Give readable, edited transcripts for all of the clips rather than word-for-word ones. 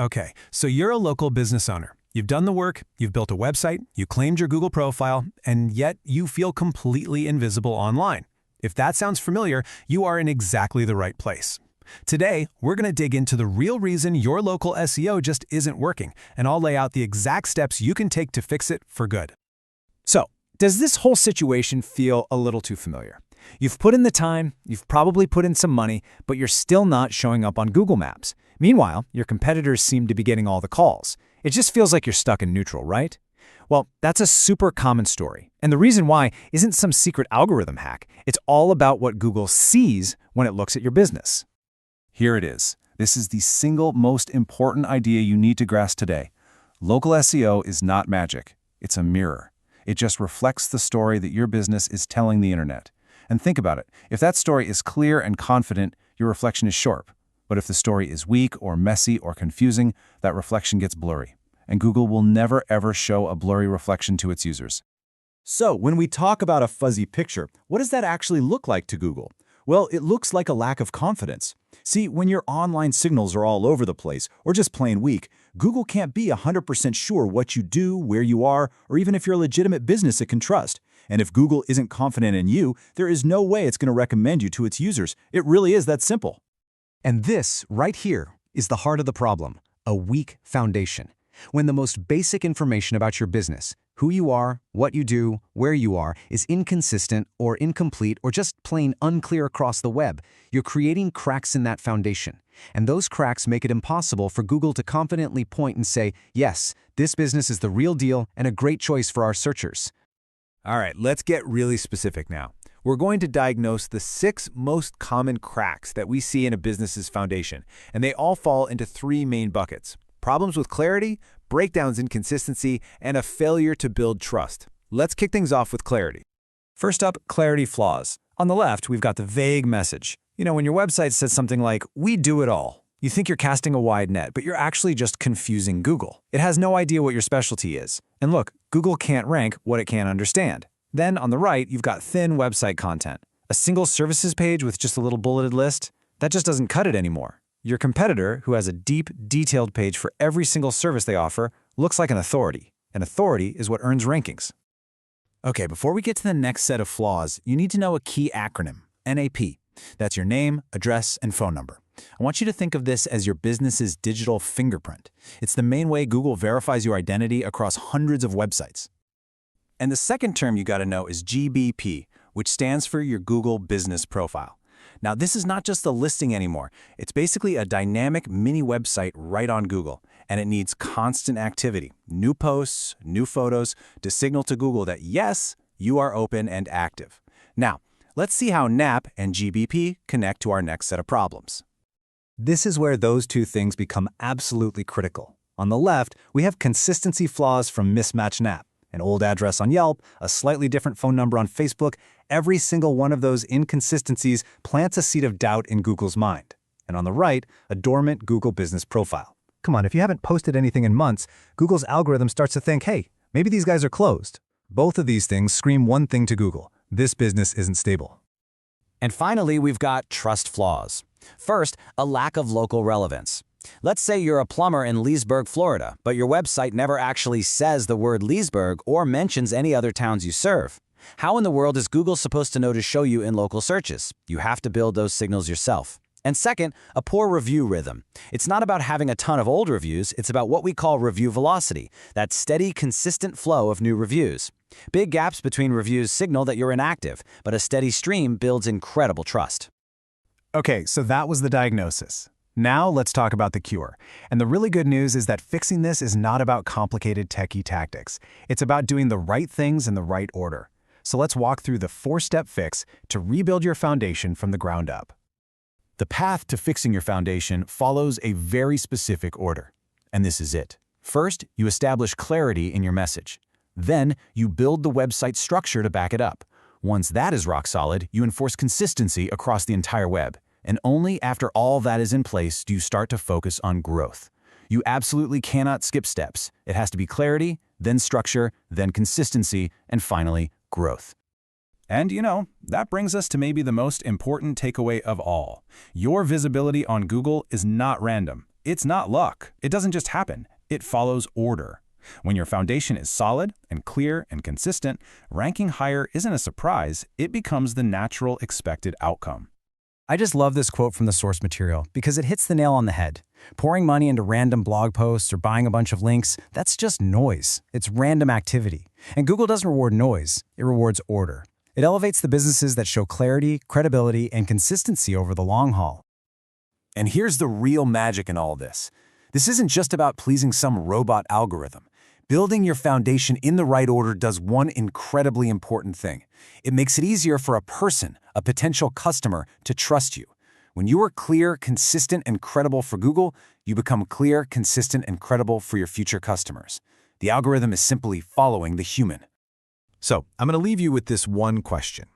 Okay, so you're a local business owner. You've done the work, you've built a website, you claimed your Google profile, and yet you feel completely invisible online. If that sounds familiar, you are in exactly the right place. Today, we're going to dig into the real reason your local SEO just isn't working, and I'll lay out the exact steps you can take to fix it for good. So, does this whole situation feel a little too familiar? You've put in the time, you've probably put in some money, but you're still not showing up on Google Maps. Meanwhile, your competitors seem to be getting all the calls. It just feels like you're stuck in neutral, right? Well, that's a super common story. And the reason why isn't some secret algorithm hack. It's all about what Google sees when it looks at your business. Here it is. This is the single most important idea you need to grasp today. Local SEO is not magic. It's a mirror. It just reflects the story that your business is telling the internet. And think about it. If that story is clear and confident, your reflection is sharp. But if the story is weak or messy or confusing, that reflection gets blurry. And Google will never ever show a blurry reflection to its users. So, when we talk about a fuzzy picture, what does that actually look like to Google? Well, it looks like a lack of confidence. See, when your online signals are all over the place, or just plain weak, Google can't be 100% sure what you do, where you are, or even if you're a legitimate business it can trust. And if Google isn't confident in you, there is no way it's going to recommend you to its users. It really is that simple. And this, right here, is the heart of the problem, a weak foundation. When the most basic information about your business, who you are, what you do, where you are, is inconsistent or incomplete or just plain unclear across the web, you're creating cracks in that foundation. And those cracks make it impossible for Google to confidently point and say, yes, this business is the real deal and a great choice for our searchers. All right, let's get really specific now. We're going to diagnose the 6 most common cracks that we see in a business's foundation, and they all fall into 3 main buckets: problems with clarity, breakdowns in consistency, and a failure to build trust. Let's kick things off with clarity. First up, clarity flaws. On the left, we've got the vague message. You know, when your website says something like, "We do it all," you think you're casting a wide net, but you're actually just confusing Google. It has no idea what your specialty is. And look, Google can't rank what it can't understand. Then on the right, you've got thin website content. A single services page with just a little bulleted list, that just doesn't cut it anymore. Your competitor, who has a deep, detailed page for every single service they offer, looks like an authority. And authority is what earns rankings. Okay, before we get to the next set of flaws, you need to know a key acronym, NAP. That's your name, address, and phone number. I want you to think of this as your business's digital fingerprint. It's the main way Google verifies your identity across hundreds of websites. And the second term you got to know is GBP, which stands for your Google Business Profile. Now, this is not just a listing anymore. It's basically a dynamic mini website right on Google, and it needs constant activity, new posts, new photos, to signal to Google that, yes, you are open and active. Now, let's see how NAP and GBP connect to our next set of problems. This is where those two things become absolutely critical. On the left, we have consistency flaws from mismatched NAP. An old address on Yelp, a slightly different phone number on Facebook, every single one of those inconsistencies plants a seed of doubt in Google's mind. And on the right, a dormant Google Business Profile. Come on, if you haven't posted anything in months, Google's algorithm starts to think, hey, maybe these guys are closed. Both of these things scream one thing to Google: this business isn't stable. And finally, we've got trust flaws. First, a lack of local relevance. Let's say you're a plumber in Leesburg, Florida, but your website never actually says the word Leesburg or mentions any other towns you serve. How in the world is Google supposed to know to show you in local searches? You have to build those signals yourself. And second, a poor review rhythm. It's not about having a ton of old reviews, it's about what we call review velocity, that steady, consistent flow of new reviews. Big gaps between reviews signal that you're inactive, but a steady stream builds incredible trust. Okay, so that was the diagnosis. Now let's talk about the cure. And the really good news is that fixing this is not about complicated techie tactics. It's about doing the right things in the right order. So let's walk through the 4-step fix to rebuild your foundation from the ground up. The path to fixing your foundation follows a very specific order. And this is it. First, you establish clarity in your message. Then, you build the website structure to back it up. Once that is rock solid, you enforce consistency across the entire web. And only after all that is in place do you start to focus on growth. You absolutely cannot skip steps. It has to be clarity, then structure, then consistency, and finally, growth. And that brings us to maybe the most important takeaway of all. Your visibility on Google is not random. It's not luck. It doesn't just happen. It follows order. When your foundation is solid and clear and consistent, ranking higher isn't a surprise, it becomes the natural expected outcome. I just love this quote from the source material because it hits the nail on the head. Pouring money into random blog posts or buying a bunch of links, that's just noise. It's random activity. And Google doesn't reward noise, it rewards order. It elevates the businesses that show clarity, credibility, and consistency over the long haul. And here's the real magic in all this. This isn't just about pleasing some robot algorithm. Building your foundation in the right order does one incredibly important thing. It makes it easier for a person, a potential customer, to trust you. When you are clear, consistent, and credible for Google, you become clear, consistent, and credible for your future customers. The algorithm is simply following the human. So, I'm going to leave you with this one question.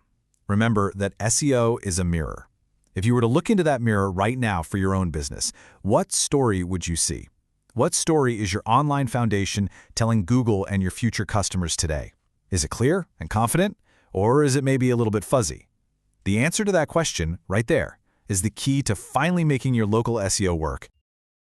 Remember that SEO is a mirror. If you were to look into that mirror right now for your own business, what story would you see? What story is your online foundation telling Google and your future customers today? Is it clear and confident, or is it maybe a little bit fuzzy? The answer to that question, right there, is the key to finally making your local SEO work